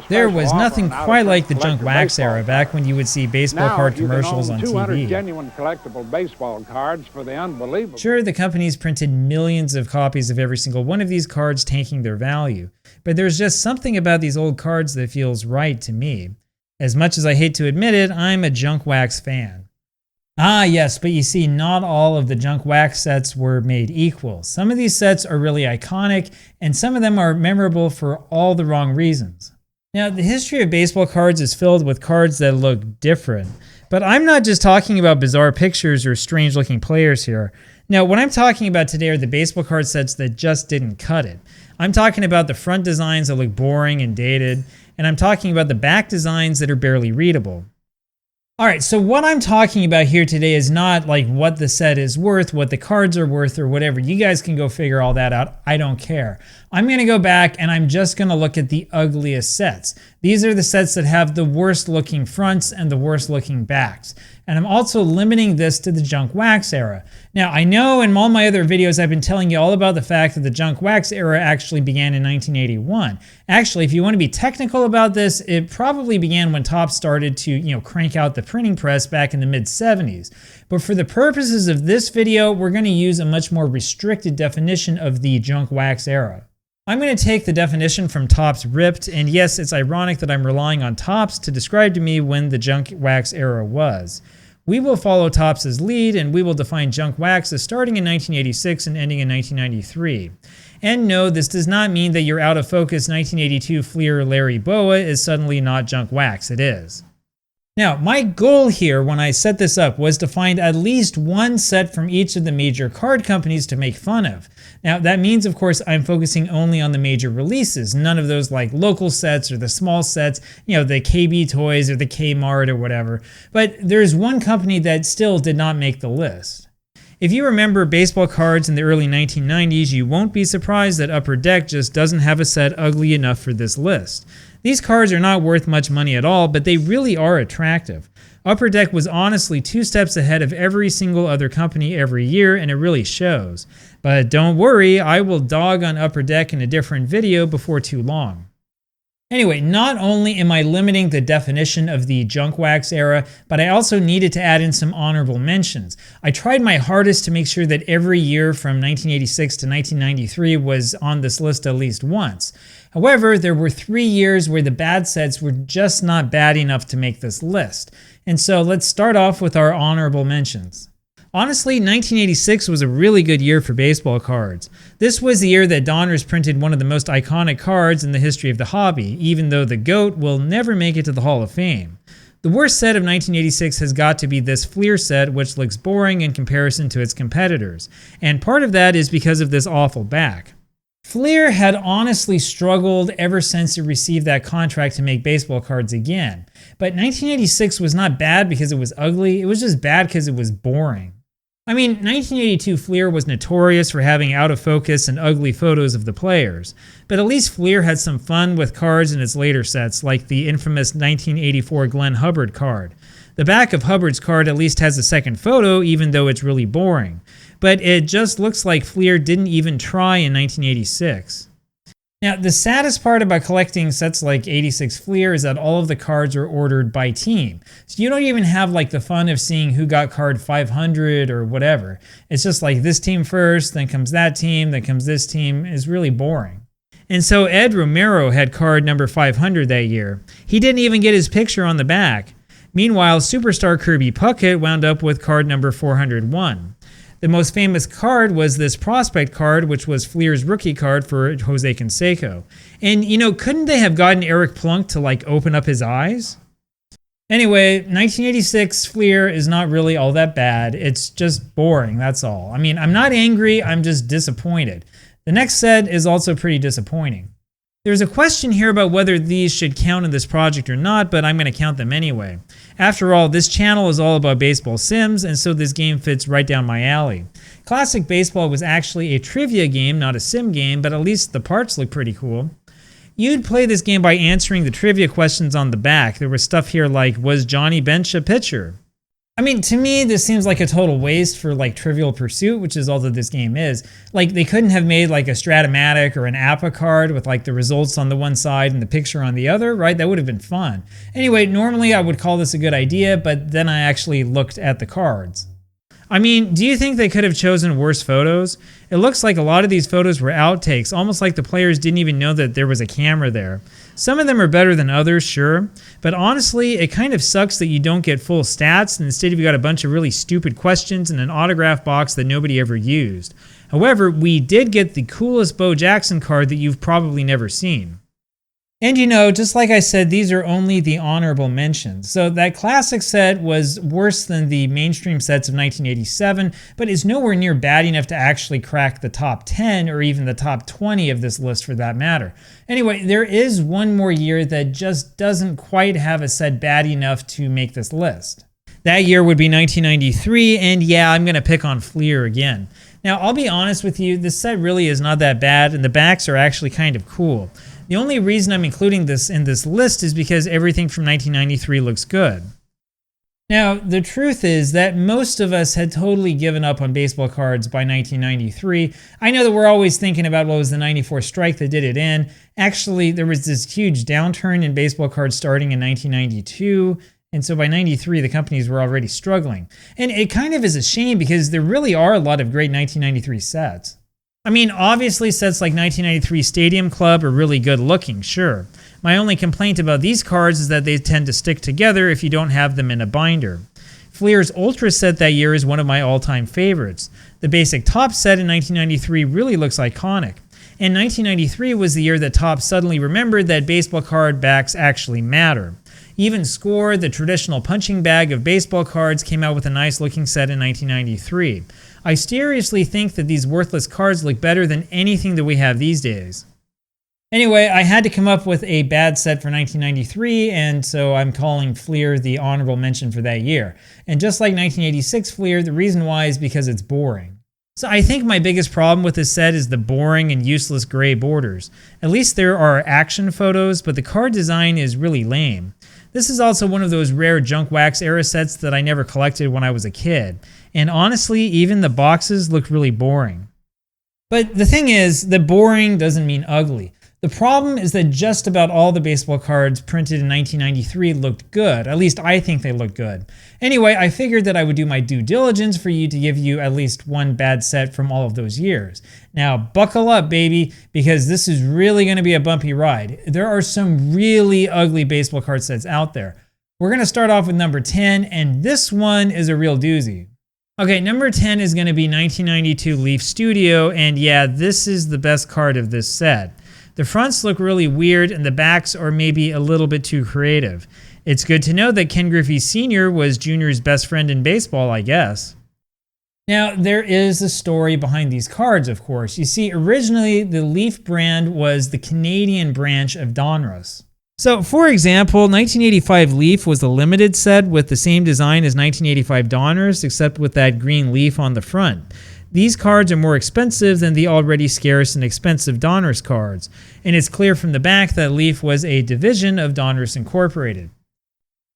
There was nothing quite like the junk wax era back when you would see baseball card commercials on TV. Genuine collectible baseball cards for the unbelievable. Sure, the companies printed millions of copies of every single one of these cards, tanking their value. But there's just something about these old cards that feels right to me. As much as I hate to admit it, I'm a junk wax fan. Ah yes, but you see, not all of the junk wax sets were made equal. Some of these sets are really iconic, and some of them are memorable for all the wrong reasons. Now, the history of baseball cards is filled with cards that look different. But I'm not just talking about bizarre pictures or strange-looking players here. Now, what I'm talking about today are the baseball card sets that just didn't cut it. I'm talking about the front designs that look boring and dated, and I'm talking about the back designs that are barely readable. Alright, so what I'm talking about here today is not like what the set is worth, what the cards are worth, or whatever. You guys can go figure all that out. I don't care. I'm going to go back and I'm just going to look at the ugliest sets. These are the sets that have the worst looking fronts and the worst looking backs. And I'm also limiting this to the junk wax era. Now, I know in all my other videos I've been telling you all about the fact that the junk wax era actually began in 1981. Actually, if you want to be technical about this, it probably began when Topps started to, crank out the printing press back in the mid-70s. But for the purposes of this video, we're going to use a much more restricted definition of the junk wax era. I'm going to take the definition from Topps Ripped, and yes, it's ironic that I'm relying on Topps to describe to me when the junk wax era was. We will follow Topps' lead, and we will define junk wax as starting in 1986 and ending in 1993. And no, this does not mean that your out-of-focus 1982 Fleer Larry Boa is suddenly not junk wax. It is. Now, my goal here when I set this up was to find at least one set from each of the major card companies to make fun of. Now, that means, of course, I'm focusing only on the major releases, none of those like local sets or the small sets, the KB Toys or the Kmart or whatever. But there's one company that still did not make the list. If you remember baseball cards in the early 1990s, you won't be surprised that Upper Deck just doesn't have a set ugly enough for this list. These cards are not worth much money at all, but they really are attractive. Upper Deck was honestly 2 steps ahead of every single other company every year, and it really shows. But don't worry, I will dog on Upper Deck in a different video before too long. Anyway, not only am I limiting the definition of the junk wax era, but I also needed to add in some honorable mentions. I tried my hardest to make sure that every year from 1986 to 1993 was on this list at least once. However, there were 3 years where the bad sets were just not bad enough to make this list. And so let's start off with our honorable mentions. Honestly, 1986 was a really good year for baseball cards. This was the year that Donruss printed one of the most iconic cards in the history of the hobby, even though the GOAT will never make it to the Hall of Fame. The worst set of 1986 has got to be this Fleer set, which looks boring in comparison to its competitors. And part of that is because of this awful back. Fleer had honestly struggled ever since it received that contract to make baseball cards again. But 1986 was not bad because it was ugly, it was just bad because it was boring. I mean, 1982 Fleer was notorious for having out-of-focus and ugly photos of the players, but at least Fleer had some fun with cards in its later sets, like the infamous 1984 Glenn Hubbard card. The back of Hubbard's card at least has a second photo, even though it's really boring. But it just looks like Fleer didn't even try in 1986. Now, the saddest part about collecting sets like 86 Fleer is that all of the cards are ordered by team. So you don't even have like the fun of seeing who got card 500 or whatever. It's just like this team first, then comes that team, then comes this team. It's really boring. And so Ed Romero had card number 500 that year. He didn't even get his picture on the back. Meanwhile, superstar Kirby Puckett wound up with card number 401. The most famous card was this prospect card, which was Fleer's rookie card for Jose Canseco. And, couldn't they have gotten Eric Plunk to, open up his eyes? Anyway, 1986 Fleer is not really all that bad. It's just boring, that's all. I mean, I'm not angry, I'm just disappointed. The next set is also pretty disappointing. There's a question here about whether these should count in this project or not, but I'm going to count them anyway. After all, this channel is all about baseball sims, and so this game fits right down my alley. Classic Baseball was actually a trivia game, not a sim game, but at least the parts look pretty cool. You'd play this game by answering the trivia questions on the back. There was stuff here like, was Johnny Bench a pitcher? I mean, to me, this seems like a total waste for like Trivial Pursuit, which is all that this game is. Like, they couldn't have made like a Stratomatic or an APA card with like the results on the one side and the picture on the other, right? That would have been fun. Anyway, normally I would call this a good idea, but then I actually looked at the cards. I mean, do you think they could have chosen worse photos? It looks like a lot of these photos were outtakes, almost like the players didn't even know that there was a camera there. Some of them are better than others, sure, but honestly, it kind of sucks that you don't get full stats, and instead you've got a bunch of really stupid questions and an autograph box that nobody ever used. However, we did get the coolest Bo Jackson card that you've probably never seen. And you know, just like I said, these are only the honorable mentions. So that classic set was worse than the mainstream sets of 1987, but is nowhere near bad enough to actually crack the top 10 or even the top 20 of this list for that matter. Anyway, there is one more year that just doesn't quite have a set bad enough to make this list. That year would be 1993, and yeah, I'm going to pick on Fleer again. Now, I'll be honest with you, this set really is not that bad, and the backs are actually kind of cool. The only reason I'm including this in this list is because everything from 1993 looks good. Now, the truth is that most of us had totally given up on baseball cards by 1993. I know that we're always thinking about what was the 94 strike that did it in. Actually, there was this huge downturn in baseball cards starting in 1992. And so by 93, the companies were already struggling. And it kind of is a shame because there really are a lot of great 1993 sets. I mean, obviously sets like 1993 Stadium Club are really good looking, sure. My only complaint about these cards is that they tend to stick together if you don't have them in a binder. Fleer's Ultra set that year is one of my all-time favorites. The basic Top set in 1993 really looks iconic. And 1993 was the year that Topps suddenly remembered that baseball card backs actually matter. Even Score, the traditional punching bag of baseball cards, came out with a nice looking set in 1993. I seriously think that these worthless cards look better than anything that we have these days. Anyway, I had to come up with a bad set for 1993, and so I'm calling Fleer the honorable mention for that year. And just like 1986 Fleer, the reason why is because it's boring. So I think my biggest problem with this set is the boring and useless gray borders. At least there are action photos, but the card design is really lame. This is also one of those rare junk wax era sets that I never collected when I was a kid. And honestly, even the boxes look really boring. But the thing is that boring doesn't mean ugly. The problem is that just about all the baseball cards printed in 1993 looked good. At least I think they look good. Anyway, I figured that I would do my due diligence for you to give you at least one bad set from all of those years. Now, buckle up, baby, because this is really going to be a bumpy ride. There are some really ugly baseball card sets out there. We're going to start off with number 10, and this one is a real doozy. Okay, number 10 is going to be 1992 Leaf Studio, and yeah, this is the best card of this set. The fronts look really weird, and the backs are maybe a little bit too creative. It's good to know that Ken Griffey Sr. was Junior's best friend in baseball, I guess. Now, there is a story behind these cards, of course. You see, originally, the Leaf brand was the Canadian branch of Donruss. So, for example, 1985 Leaf was the limited set with the same design as 1985 Donruss, except with that green leaf on the front. These cards are more expensive than the already scarce and expensive Donruss cards, and it's clear from the back that Leaf was a division of Donruss Incorporated.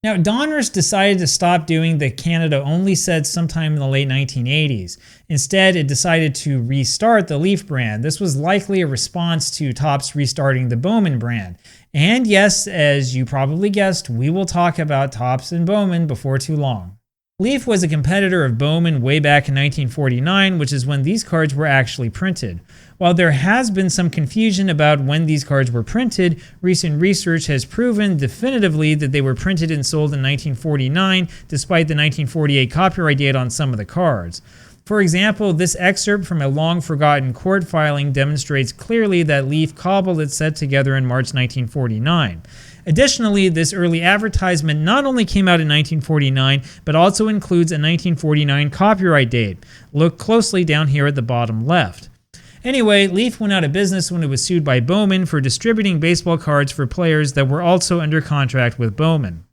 Now, Donruss decided to stop doing the Canada-only sets sometime in the late 1980s. Instead, it decided to restart the Leaf brand. This was likely a response to Topps restarting the Bowman brand. And yes, as you probably guessed, we will talk about Topps and Bowman before too long. Leaf was a competitor of Bowman way back in 1949, which is when these cards were actually printed. While there has been some confusion about when these cards were printed, recent research has proven definitively that they were printed and sold in 1949, despite the 1948 copyright date on some of the cards. For example, this excerpt from a long-forgotten court filing demonstrates clearly that Leaf cobbled its set together in March 1949. Additionally, this early advertisement not only came out in 1949, but also includes a 1949 copyright date. Look closely down here at the bottom left. Anyway, Leaf went out of business when it was sued by Bowman for distributing baseball cards for players that were also under contract with Bowman.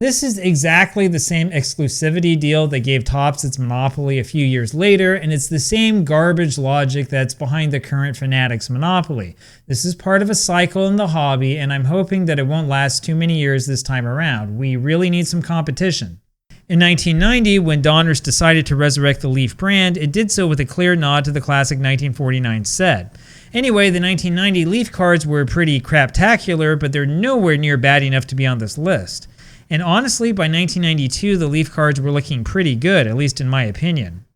This is exactly the same exclusivity deal that gave Topps its monopoly a few years later, and it's the same garbage logic that's behind the current Fanatics monopoly. This is part of a cycle in the hobby, and I'm hoping that it won't last too many years this time around. We really need some competition. In 1990, when Donruss decided to resurrect the Leaf brand, it did so with a clear nod to the classic 1949 set. Anyway, the 1990 Leaf cards were pretty craptacular, but they're nowhere near bad enough to be on this list. And honestly, by 1992, the Leaf cards were looking pretty good, at least in my opinion.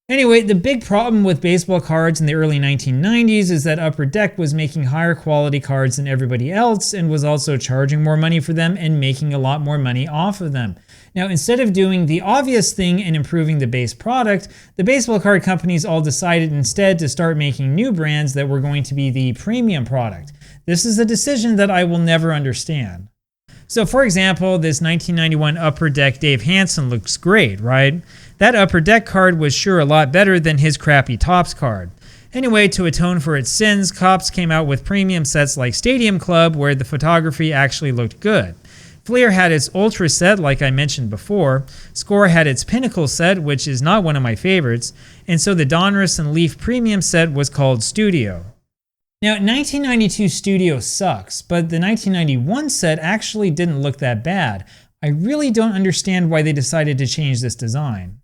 Anyway, the big problem with baseball cards in the early 1990s is that Upper Deck was making higher quality cards than everybody else and was also charging more money for them and making a lot more money off of them. Now, instead of doing the obvious thing and improving the base product, the baseball card companies all decided instead to start making new brands that were going to be the premium product. This is a decision that I will never understand. So for example, this 1991 Upper Deck Dave Hansen looks great, right? That Upper Deck card was sure a lot better than his crappy Topps card. Anyway, to atone for its sins, Topps came out with premium sets like Stadium Club where the photography actually looked good. Fleer had its Ultra set like I mentioned before, Score had its Pinnacle set which is not one of my favorites, and so the Donruss and Leaf premium set was called Studio. Now, 1992 Studio sucks, but the 1991 set actually didn't look that bad. I really don't understand why they decided to change this design.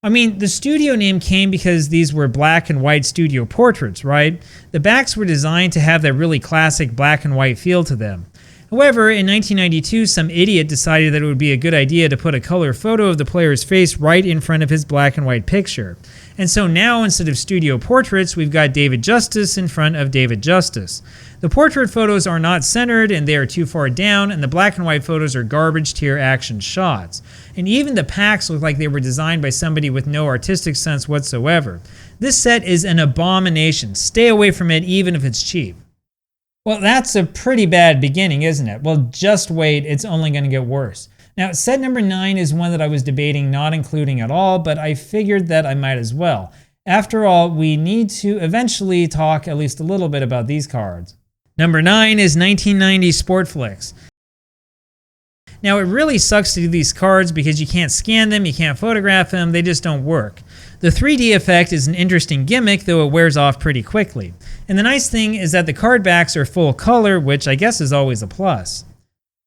I mean, the Studio name came because these were black and white studio portraits, right? The backs were designed to have that really classic black and white feel to them. However, in 1992, some idiot decided that it would be a good idea to put a color photo of the player's face right in front of his black and white picture. And so now, instead of studio portraits, we've got David Justice in front of David Justice. The portrait photos are not centered and they are too far down, and the black and white photos are garbage tier action shots. And even the packs look like they were designed by somebody with no artistic sense whatsoever. This set is an abomination. Stay away from it even if it's cheap. Well, that's a pretty bad beginning, isn't it? Well, just wait, it's only going to get worse. Now, set number 9 is one that I was debating not including at all, but I figured that I might as well. After all, we need to eventually talk at least a little bit about these cards. Number 9 is 1990 Sportflics. Now, it really sucks to do these cards because you can't scan them, you can't photograph them, they just don't work. The 3D effect is an interesting gimmick, though it wears off pretty quickly. And the nice thing is that the card backs are full color, which I guess is always a plus.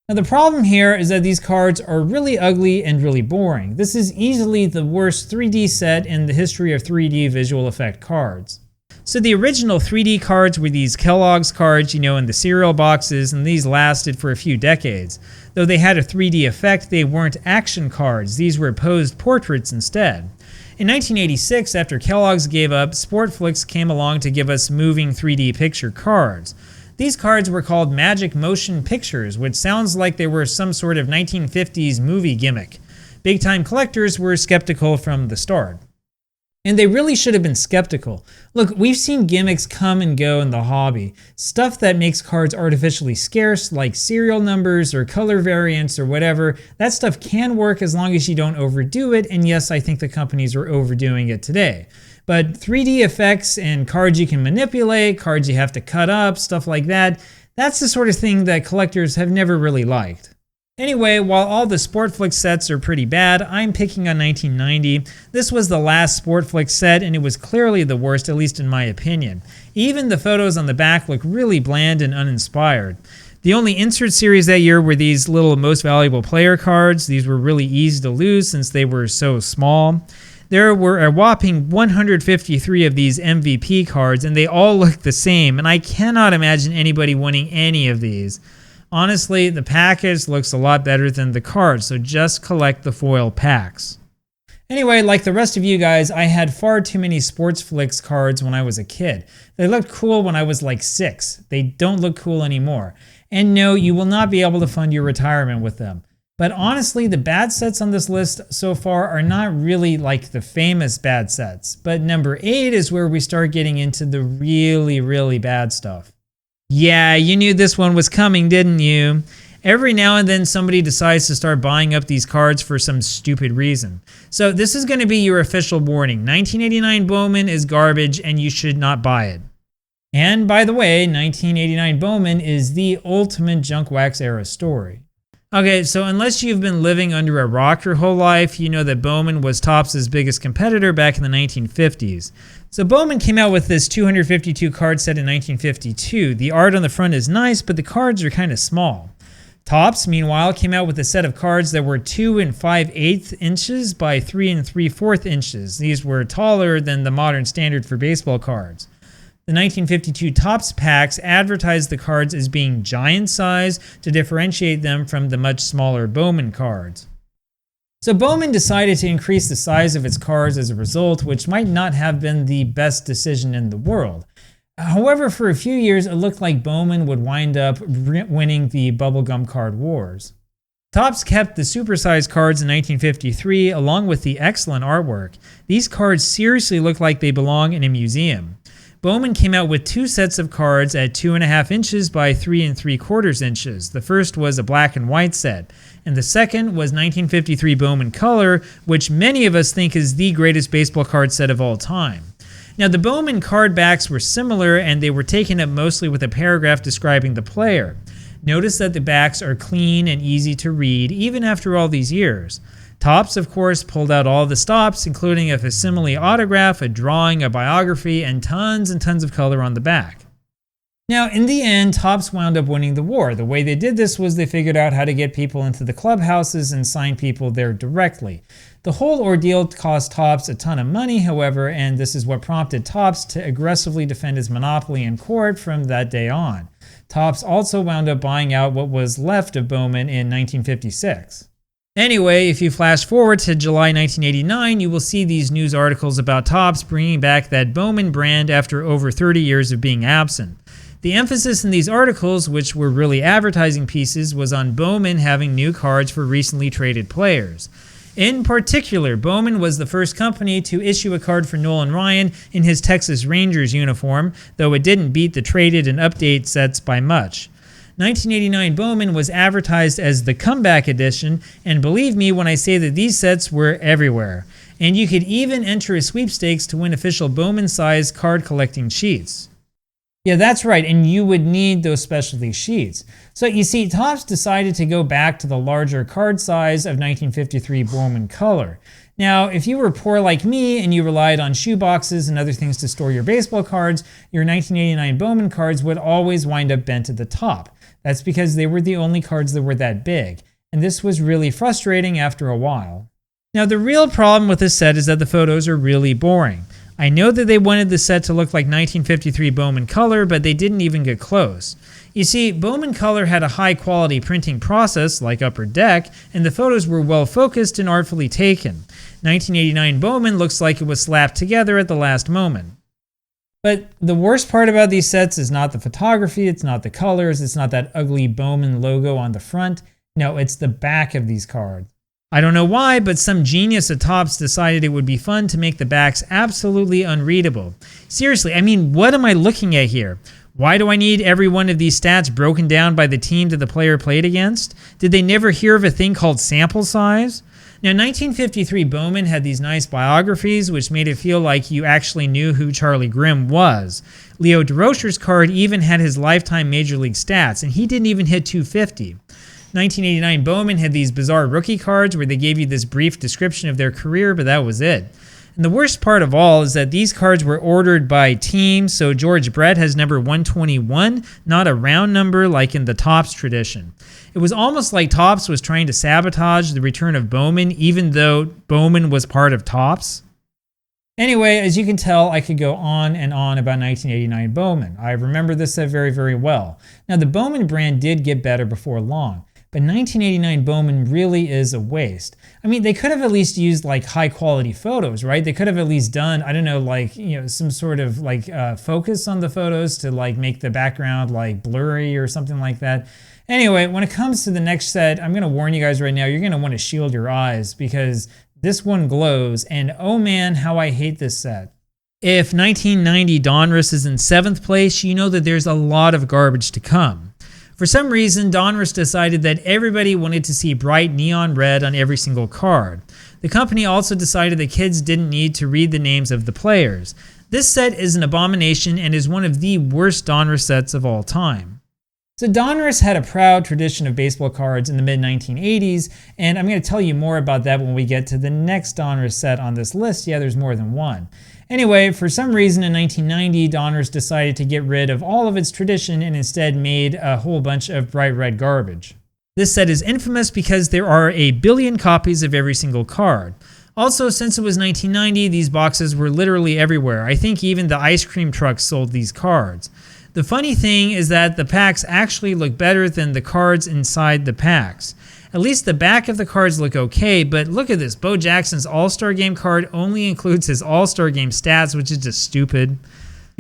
Now the problem here is that these cards are really ugly and really boring. This is easily the worst 3D set in the history of 3D visual effect cards. So the original 3D cards were these Kellogg's cards, you know, in the cereal boxes, and these lasted for a few decades. Though they had a 3D effect, they weren't action cards. These were posed portraits instead. In 1986, after Kellogg's gave up, Sportflics came along to give us moving 3D picture cards. These cards were called Magic Motion Pictures, which sounds like they were some sort of 1950s movie gimmick. Big-time collectors were skeptical from the start. And they really should have been skeptical. Look, we've seen gimmicks come and go in the hobby. Stuff that makes cards artificially scarce, like serial numbers or color variants or whatever, that stuff can work as long as you don't overdo it, and yes, I think the companies are overdoing it today. But 3D effects and cards you can manipulate, cards you have to cut up, stuff like that, that's the sort of thing that collectors have never really liked. Anyway, while all the Sportflics sets are pretty bad, I'm picking on 1990. This was the last Sportflics set and it was clearly the worst, at least in my opinion. Even the photos on the back look really bland and uninspired. The only insert series that year were these little most valuable player cards. These were really easy to lose since they were so small. There were a whopping 153 of these MVP cards and they all look the same, and I cannot imagine anybody winning any of these. Honestly, the package looks a lot better than the cards, so just collect the foil packs. Anyway, like the rest of you guys, I had far too many Sportflics cards when I was a kid. They looked cool when I was like 6. They don't look cool anymore. And no, you will not be able to fund your retirement with them. But honestly, the bad sets on this list so far are not really like the famous bad sets. But number 8 is where we start getting into the really, really bad stuff. Yeah, you knew this one was coming, didn't you? Every now and then somebody decides to start buying up these cards for some stupid reason. So this is going to be your official warning. 1989 Bowman is garbage and you should not buy it. And by the way, 1989 Bowman is the ultimate junk wax era story. Okay, so unless you've been living under a rock your whole life, you know that Bowman was Topps' biggest competitor back in the 1950s. So Bowman came out with this 252 card set in 1952. The art on the front is nice, but the cards are kind of small. Topps, meanwhile, came out with a set of cards that were 2 5/8 inches by 3 3/4 inches. These were taller than the modern standard for baseball cards. The 1952 Topps packs advertised the cards as being giant size to differentiate them from the much smaller Bowman cards. So Bowman decided to increase the size of its cards as a result, which might not have been the best decision in the world. However, for a few years, it looked like Bowman would wind up winning the bubblegum card wars. Topps kept the supersized cards in 1953 along with the excellent artwork. These cards seriously look like they belong in a museum. Bowman came out with 2 sets of cards at 2.5 inches by 3 3/4 inches. The first was a black and white set, and the second was 1953 Bowman Color, which many of us think is the greatest baseball card set of all time. Now, the Bowman card backs were similar, and they were taken up mostly with a paragraph describing the player. Notice that the backs are clean and easy to read, even after all these years. Topps, of course, pulled out all the stops, including a facsimile autograph, a drawing, a biography, and tons of color on the back. Now, in the end, Topps wound up winning the war. The way they did this was they figured out how to get people into the clubhouses and sign people there directly. The whole ordeal cost Topps a ton of money, however, and this is what prompted Topps to aggressively defend his monopoly in court from that day on. Topps also wound up buying out what was left of Bowman in 1956. Anyway, if you flash forward to July 1989, you will see these news articles about Topps bringing back that Bowman brand after over 30 years of being absent. The emphasis in these articles, which were really advertising pieces, was on Bowman having new cards for recently traded players. In particular, Bowman was the first company to issue a card for Nolan Ryan in his Texas Rangers uniform, though it didn't beat the traded and update sets by much. 1989 Bowman was advertised as the comeback edition, and believe me when I say that these sets were everywhere. And you could even enter a sweepstakes to win official Bowman-sized card collecting sheets. Yeah, that's right, and you would need those specialty sheets. So you see, Topps decided to go back to the larger card size of 1953 Bowman Color. Now, if you were poor like me and you relied on shoe boxes and other things to store your baseball cards, your 1989 Bowman cards would always wind up bent at the top. That's because they were the only cards that were that big, and this was really frustrating after a while. Now, the real problem with this set is that the photos are really boring. I know that they wanted the set to look like 1953 Bowman Color, but they didn't even get close. You see, Bowman Color had a high quality printing process, like Upper Deck, and the photos were well focused and artfully taken. 1989 Bowman looks like it was slapped together at the last moment. But the worst part about these sets is not the photography, it's not the colors, it's not that ugly Bowman logo on the front. No, it's the back of these cards. I don't know why, but some genius at Topps decided it would be fun to make the backs absolutely unreadable. Seriously, I mean, what am I looking at here? Why do I need every one of these stats broken down by the team that the player played against? Did they never hear of a thing called sample size? Now, 1953 Bowman had these nice biographies, which made it feel like you actually knew who Charlie Grimm was. Leo DeRocher's card even had his lifetime Major League stats, and he didn't even hit 250. 1989 Bowman had these bizarre rookie cards where they gave you this brief description of their career, but that was it. And the worst part of all is that these cards were ordered by team, so George Brett has number 121, not a round number like in the Topps tradition. It was almost like Topps was trying to sabotage the return of Bowman, even though Bowman was part of Topps. Anyway, as you can tell, I could go on and on about 1989 Bowman. I remember this set very, very well. Now, the Bowman brand did get better before long, but 1989 Bowman really is a waste. I mean, they could have at least used like high quality photos, right? They could have at least done, I don't know, like, you know, some sort of like focus on the photos to like make the background like blurry or something like that. Anyway, when it comes to the next set, I'm going to warn you guys right now, you're going to want to shield your eyes because this one glows, and oh man, how I hate this set. If 1990 Donruss is in 7th place, you know that there's a lot of garbage to come. For some reason, Donruss decided that everybody wanted to see bright neon red on every single card. The company also decided that kids didn't need to read the names of the players. This set is an abomination and is one of the worst Donruss sets of all time. So Donruss had a proud tradition of baseball cards in the mid-1980s, and I'm going to tell you more about that when we get to the next Donruss set on this list. Yeah, there's more than one. Anyway, for some reason in 1990, Donruss decided to get rid of all of its tradition and instead made a whole bunch of bright red garbage. This set is infamous because there are a billion copies of every single card. Also, since it was 1990, these boxes were literally everywhere. I think even the ice cream trucks sold these cards. The funny thing is that the packs actually look better than the cards inside the packs. At least the back of the cards look okay, but look at this. Bo Jackson's All-Star Game card only includes his All-Star Game stats, which is just stupid.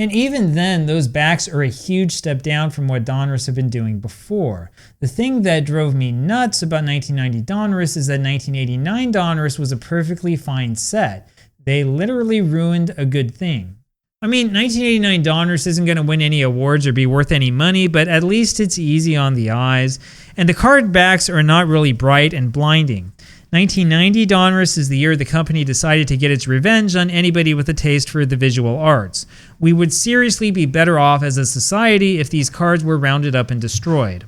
And even then, those backs are a huge step down from what Donruss had been doing before. The thing that drove me nuts about 1990 Donruss is that 1989 Donruss was a perfectly fine set. They literally ruined a good thing. I mean, 1989 Donruss isn't going to win any awards or be worth any money, but at least it's easy on the eyes, and the card backs are not really bright and blinding. 1990 Donruss is the year the company decided to get its revenge on anybody with a taste for the visual arts. We would seriously be better off as a society if these cards were rounded up and destroyed.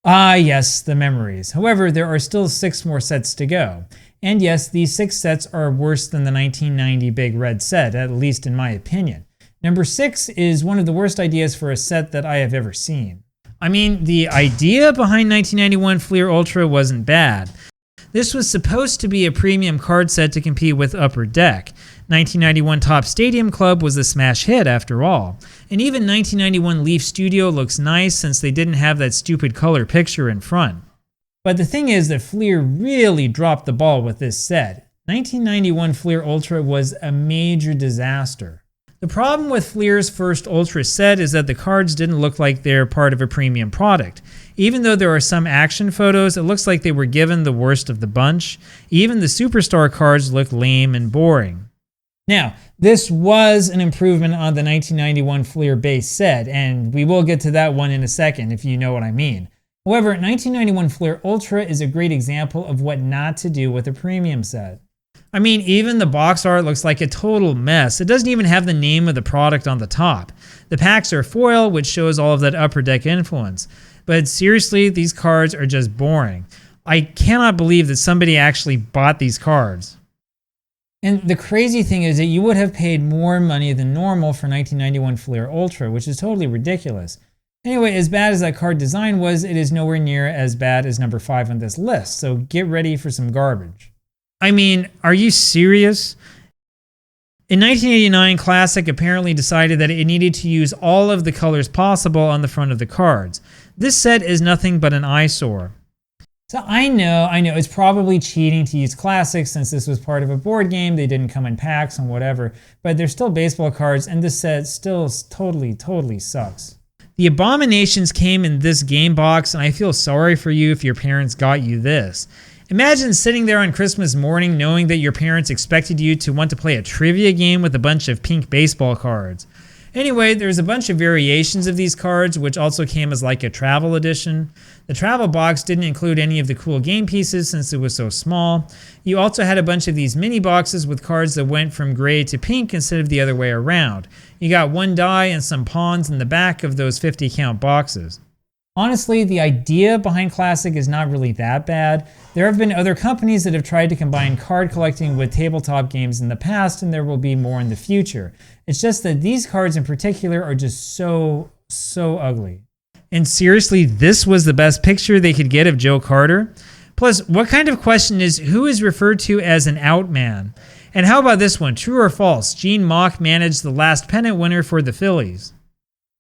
Ah yes, the memories. However, there are still 6 more sets to go. And yes, these 6 sets are worse than the 1990 Big Red set, at least in my opinion. Number 6 is one of the worst ideas for a set that I have ever seen. I mean, the idea behind 1991 Fleer Ultra wasn't bad. This was supposed to be a premium card set to compete with Upper Deck. 1991 Top Stadium Club was a smash hit after all. And even 1991 Leaf Studio looks nice since they didn't have that stupid color picture in front. But the thing is that Fleer really dropped the ball with this set. 1991 Fleer Ultra was a major disaster. The problem with Fleer's first Ultra set is that the cards didn't look like they're part of a premium product. Even though there are some action photos, it looks like they were given the worst of the bunch. Even the Superstar cards look lame and boring. Now, this was an improvement on the 1991 Fleer base set, and we will get to that one in a second if you know what I mean. However, 1991 Fleer Ultra is a great example of what not to do with a premium set. I mean, even the box art looks like a total mess. It doesn't even have the name of the product on the top. The packs are foil, which shows all of that Upper Deck influence. But seriously, these cards are just boring. I cannot believe that somebody actually bought these cards. And the crazy thing is that you would have paid more money than normal for 1991 Fleer Ultra, which is totally ridiculous. Anyway, as bad as that card design was, it is nowhere near as bad as number 5 on this list, so get ready for some garbage. I mean, are you serious? In 1989, Classic apparently decided that it needed to use all of the colors possible on the front of the cards. This set is nothing but an eyesore. So I know, it's probably cheating to use Classic since this was part of a board game, they didn't come in packs and whatever, but they're still baseball cards and this set still totally sucks. The abominations came in this game box, and I feel sorry for you if your parents got you this. Imagine sitting there on Christmas morning knowing that your parents expected you to want to play a trivia game with a bunch of pink baseball cards. Anyway, there's a bunch of variations of these cards, which also came as like a travel edition. The travel box didn't include any of the cool game pieces since it was so small. You also had a bunch of these mini boxes with cards that went from gray to pink instead of the other way around. You got one die and some pawns in the back of those 50 count boxes. Honestly, the idea behind Classic is not really that bad. There have been other companies that have tried to combine card collecting with tabletop games in the past, and there will be more in the future. It's just that these cards in particular are just so ugly. And seriously, this was the best picture they could get of Joe Carter? Plus, what kind of question is who is referred to as an out man? And how about this one, true or false? Gene Mauch managed the last pennant winner for the Phillies.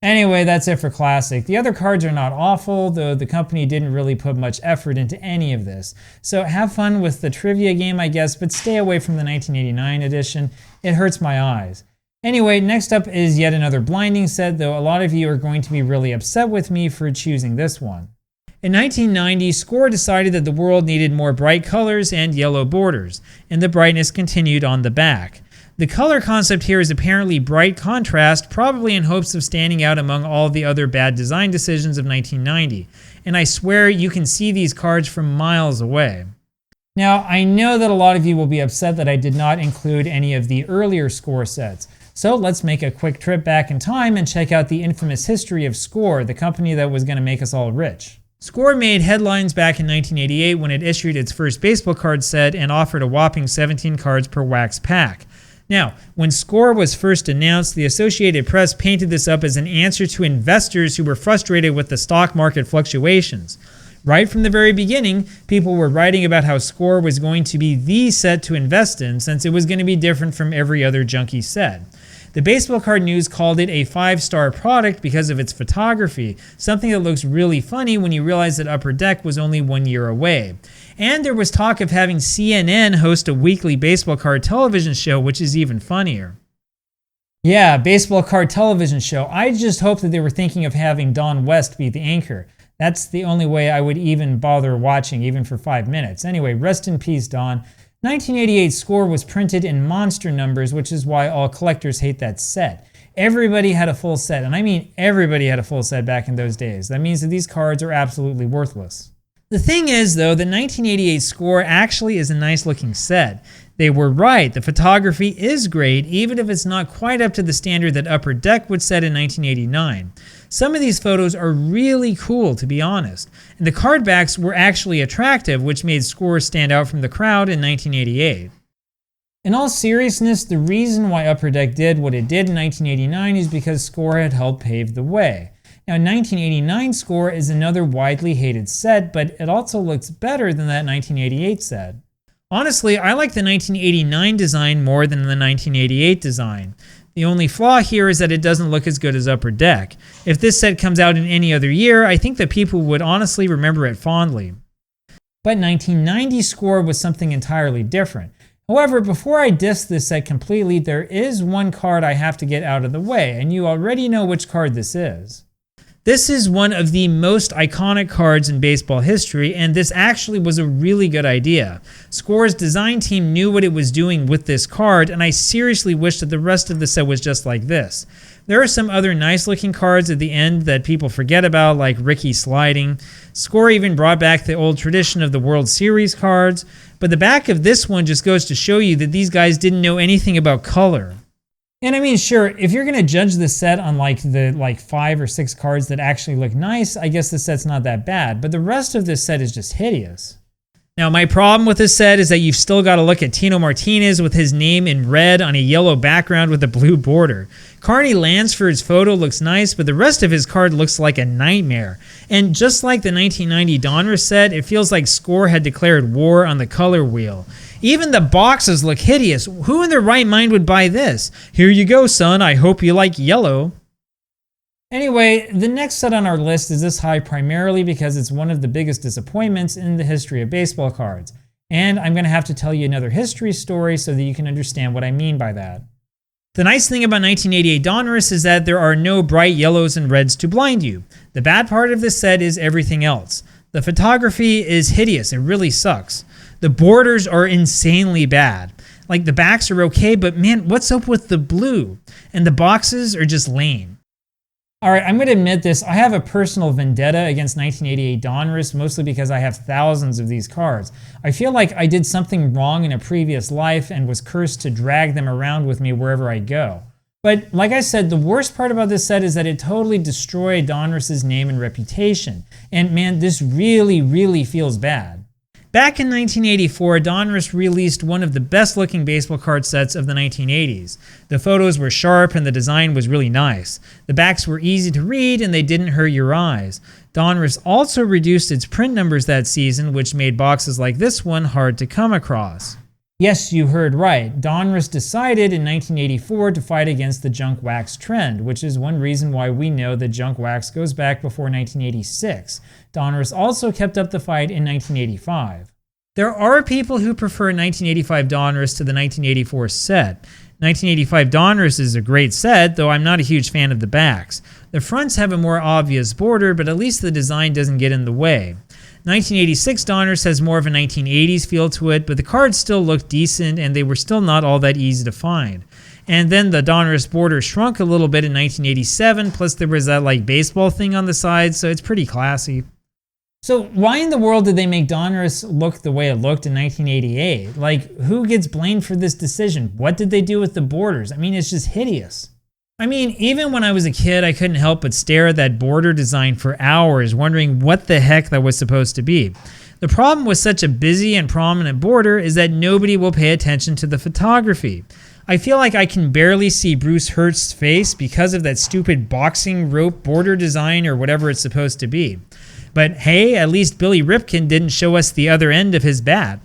Anyway, that's it for Classic. The other cards are not awful, though the company didn't really put much effort into any of this. So have fun with the trivia game, I guess, but stay away from the 1989 edition. It hurts my eyes. Anyway, next up is yet another blinding set, though a lot of you are going to be really upset with me for choosing this one. In 1990, Score decided that the world needed more bright colors and yellow borders, and the brightness continued on the back. The color concept here is apparently bright contrast, probably in hopes of standing out among all the other bad design decisions of 1990. And I swear you can see these cards from miles away. Now, I know that a lot of you will be upset that I did not include any of the earlier Score sets. So let's make a quick trip back in time and check out the infamous history of Score, the company that was going to make us all rich. Score made headlines back in 1988 when it issued its first baseball card set and offered a whopping 17 cards per wax pack. Now, when Score was first announced, the Associated Press painted this up as an answer to investors who were frustrated with the stock market fluctuations. Right from the very beginning, people were writing about how Score was going to be the set to invest in since it was going to be different from every other junkie set. The Baseball Card News called it a 5-star product because of its photography, something that looks really funny when you realize that Upper Deck was only 1 year away. And there was talk of having CNN host a weekly baseball card television show, which is even funnier. Yeah, baseball card television show. I just hope that they were thinking of having Don West be the anchor. That's the only way I would even bother watching, even for 5 minutes. Anyway, rest in peace, Don. 1988 Score was printed in monster numbers, which is why all collectors hate that set. Everybody had a full set, and I mean everybody had a full set back in those days. That means that these cards are absolutely worthless. The thing is, though, the 1988 Score actually is a nice looking set. They were right, the photography is great, even if it's not quite up to the standard that Upper Deck would set in 1989. Some of these photos are really cool, to be honest, and the card backs were actually attractive, which made Score stand out from the crowd in 1988. In all seriousness, the reason why Upper Deck did what it did in 1989 is because Score had helped pave the way. Now, 1989 Score is another widely hated set, but it also looks better than that 1988 set. Honestly, I like the 1989 design more than the 1988 design. The only flaw here is that it doesn't look as good as Upper Deck. If this set comes out in any other year, I think that people would honestly remember it fondly. But 1990 Score was something entirely different. However, before I diss this set completely, there is one card I have to get out of the way, and you already know which card this is. This is one of the most iconic cards in baseball history, and this actually was a really good idea. Score's design team knew what it was doing with this card, and I seriously wish that the rest of the set was just like this. There are some other nice looking cards at the end that people forget about, like Ricky sliding. Score even brought back the old tradition of the World Series cards, but the back of this one just goes to show you that these guys didn't know anything about color. And I mean, sure, if you're going to judge the set on the 5 or 6 cards that actually look nice, I guess the set's not that bad, but the rest of this set is just hideous. Now, my problem with this set is that you've still got to look at Tino Martinez with his name in red on a yellow background with a blue border. Carney Lansford's photo looks nice, but the rest of his card looks like a nightmare. And just like the 1990 Donruss set, it feels like Score had declared war on the color wheel. Even the boxes look hideous. Who in their right mind would buy this? Here you go, son. I hope you like yellow. Anyway, the next set on our list is this high primarily because it's one of the biggest disappointments in the history of baseball cards. And I'm going to have to tell you another history story so that you can understand what I mean by that. The nice thing about 1988 Donruss is that there are no bright yellows and reds to blind you. The bad part of this set is everything else. The photography is hideous. It really sucks. The borders are insanely bad. Like, the backs are okay, but man, what's up with the blue? And the boxes are just lame. Alright, I'm going to admit this. I have a personal vendetta against 1988 Donruss, mostly because I have thousands of these cards. I feel like I did something wrong in a previous life and was cursed to drag them around with me wherever I go. But like I said, the worst part about this set is that it totally destroyed Donruss's name and reputation. And man, this really, really feels bad. Back in 1984, Donruss released one of the best looking baseball card sets of the 1980s. The photos were sharp and the design was really nice. The backs were easy to read and they didn't hurt your eyes. Donruss also reduced its print numbers that season, which made boxes like this one hard to come across. Yes, you heard right. Donruss decided in 1984 to fight against the junk wax trend, which is one reason why we know that junk wax goes back before 1986. Donruss also kept up the fight in 1985. There are people who prefer 1985 Donruss to the 1984 set. 1985 Donruss is a great set, though I'm not a huge fan of the backs. The fronts have a more obvious border, but at least the design doesn't get in the way. 1986 Donruss has more of a 1980s feel to it, but the cards still look decent and they were still not all that easy to find. And then the Donruss border shrunk a little bit in 1987, plus there was that baseball thing on the side, so it's pretty classy. So why in the world did they make Donruss look the way it looked in 1988? Who gets blamed for this decision? What did they do with the borders? I mean, it's just hideous. I mean, even when I was a kid, I couldn't help but stare at that border design for hours, wondering what the heck that was supposed to be. The problem with such a busy and prominent border is that nobody will pay attention to the photography. I feel like I can barely see Bruce Hurst's face because of that stupid boxing rope border design or whatever it's supposed to be. But hey, at least Billy Ripken didn't show us the other end of his bat.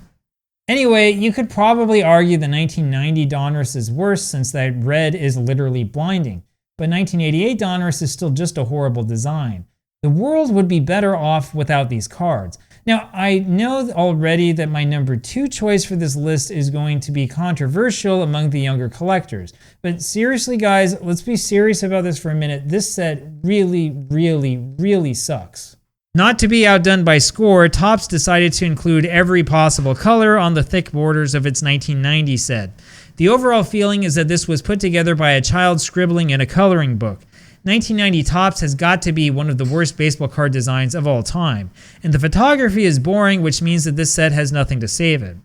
Anyway, you could probably argue the 1990 Donruss is worse since that red is literally blinding. But 1988 Donruss is still just a horrible design. The world would be better off without these cards. Now, I know already that my number 2 choice for this list is going to be controversial among the younger collectors. But seriously, guys, let's be serious about this for a minute. This set really sucks. Not to be outdone by score, Topps decided to include every possible color on the thick borders of its 1990 set. The overall feeling is that this was put together by a child scribbling in a coloring book. 1990 Topps has got to be one of the worst baseball card designs of all time, and the photography is boring, which means that this set has nothing to save it.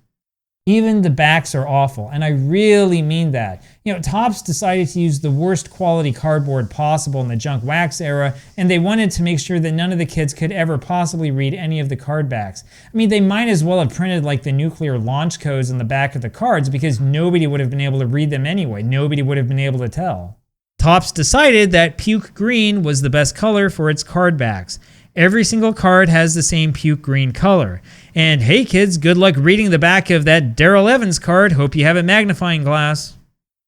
Even the backs are awful, and I really mean that. Topps decided to use the worst quality cardboard possible in the junk wax era, and they wanted to make sure that none of the kids could ever possibly read any of the card backs. I mean, they might as well have printed like the nuclear launch codes on the back of the cards because nobody would have been able to read them anyway. Nobody would have been able to tell. Topps decided that puke green was the best color for its card backs. Every single card has the same puke green color. And hey kids, good luck reading the back of that Darrell Evans card. Hope you have a magnifying glass.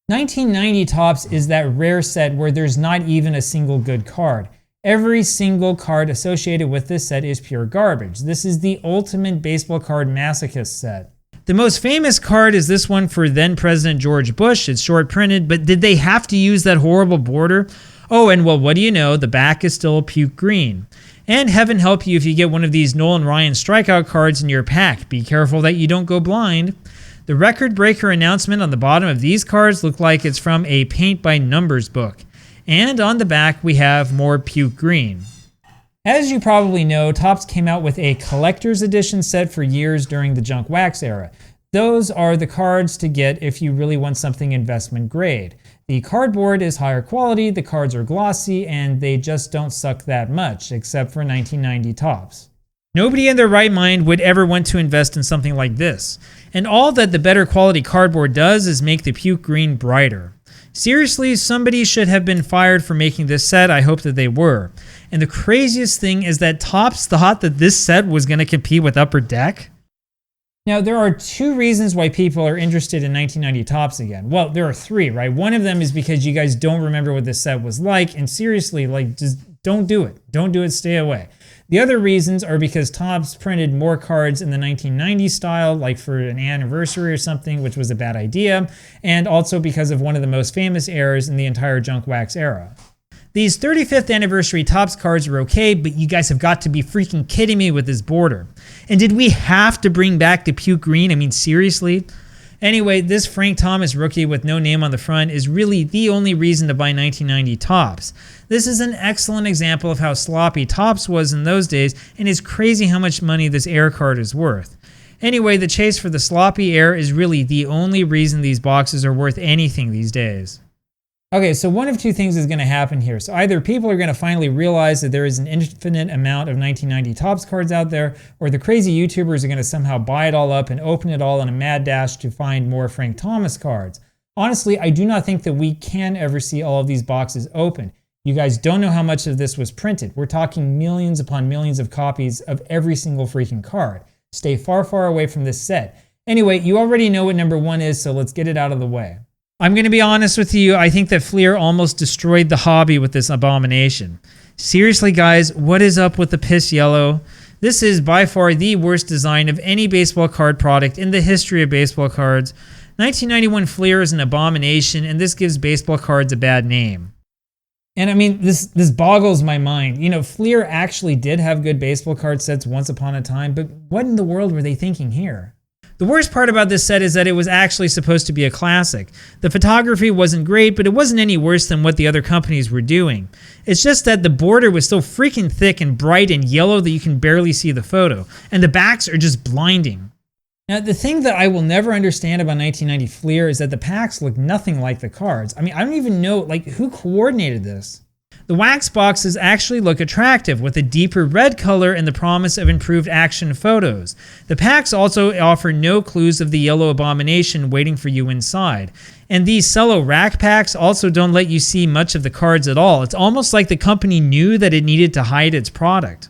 1990 Topps is that rare set where there's not even a single good card. Every single card associated with this set is pure garbage. This is the ultimate baseball card masochist set. The most famous card is this one for then President George Bush. It's short printed, but did they have to use that horrible border? Oh, and well, what do you know? The back is still puke green. And heaven help you if you get one of these Nolan Ryan strikeout cards in your pack. Be careful that you don't go blind. The record breaker announcement on the bottom of these cards look like it's from a paint by numbers book. And on the back, we have more puke green. As you probably know, Topps came out with a collector's edition set for years during the junk wax era. Those are the cards to get if you really want something investment grade. The cardboard is higher quality, the cards are glossy, and they just don't suck that much, except for 1990 Topps. Nobody in their right mind would ever want to invest in something like this. And all that the better quality cardboard does is make the puke green brighter. Seriously, somebody should have been fired for making this set. I hope that they were. And the craziest thing is that Topps thought that this set was going to compete with Upper Deck. Now, there are 2 reasons why people are interested in 1990 Topps again. Well, there are 3, right? One of them is because you guys don't remember what this set was like, and seriously, just don't do it. Don't do it, stay away. The other reasons are because Topps printed more cards in the 1990 style, like for an anniversary or something, which was a bad idea, and also because of one of the most famous errors in the entire junk wax era. These 35th anniversary Topps cards are okay, but you guys have got to be freaking kidding me with this border. And did we have to bring back the puke green? I mean, seriously? Anyway, this Frank Thomas rookie with no name on the front is really the only reason to buy 1990 Topps. This is an excellent example of how sloppy Topps was in those days, and it's crazy how much money this air card is worth. Anyway, the chase for the sloppy air is really the only reason these boxes are worth anything these days. Okay, so one of 2 things is going to happen here. So either people are going to finally realize that there is an infinite amount of 1990 Topps cards out there, or the crazy YouTubers are going to somehow buy it all up and open it all in a mad dash to find more Frank Thomas cards. Honestly, I do not think that we can ever see all of these boxes open. You guys don't know how much of this was printed. We're talking millions upon millions of copies of every single freaking card. Stay far away from this set. Anyway, you already know what number 1 is, so let's get it out of the way. I'm going to be honest with you, I think that Fleer almost destroyed the hobby with this abomination. Seriously guys, what is up with the piss yellow? This is by far the worst design of any baseball card product in the history of baseball cards. 1991 Fleer is an abomination, and this gives baseball cards a bad name. And I mean, this boggles my mind. Fleer actually did have good baseball card sets once upon a time, but what in the world were they thinking here? The worst part about this set is that it was actually supposed to be a classic. The photography wasn't great, but it wasn't any worse than what the other companies were doing. It's just that the border was so freaking thick and bright and yellow that you can barely see the photo, and the backs are just blinding. Now, the thing that I will never understand about 1990 Fleer is that the packs look nothing like the cards. I mean, I don't even know, who coordinated this? The wax boxes actually look attractive with a deeper red color and the promise of improved action photos. The packs also offer no clues of the yellow abomination waiting for you inside. And these cello rack packs also don't let you see much of the cards at all. It's almost like the company knew that it needed to hide its product.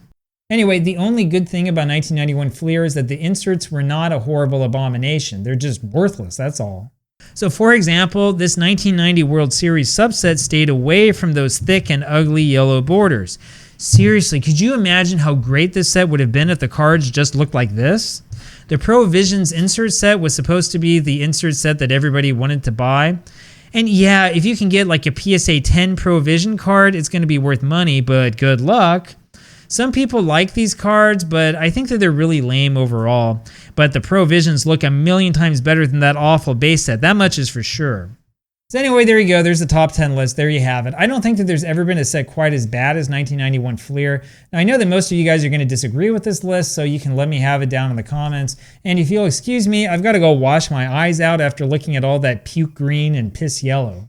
Anyway, the only good thing about 1991 Fleer is that the inserts were not a horrible abomination. They're just worthless, that's all. So for example, this 1990 World Series subset stayed away from those thick and ugly yellow borders. Seriously, could you imagine how great this set would have been if the cards just looked like this? The Pro Visions insert set was supposed to be the insert set that everybody wanted to buy. And yeah, if you can get like a PSA 10 Pro Vision card, it's going to be worth money, but good luck. Some people like these cards, but I think that they're really lame overall. But the Pro Visions look a million times better than that awful base set. That much is for sure. So anyway, there you go. There's the top 10 list. There you have it. I don't think that there's ever been a set quite as bad as 1991 Fleer. Now, I know that most of you guys are going to disagree with this list, so you can let me have it down in the comments. And if you'll excuse me, I've got to go wash my eyes out after looking at all that puke green and piss yellow.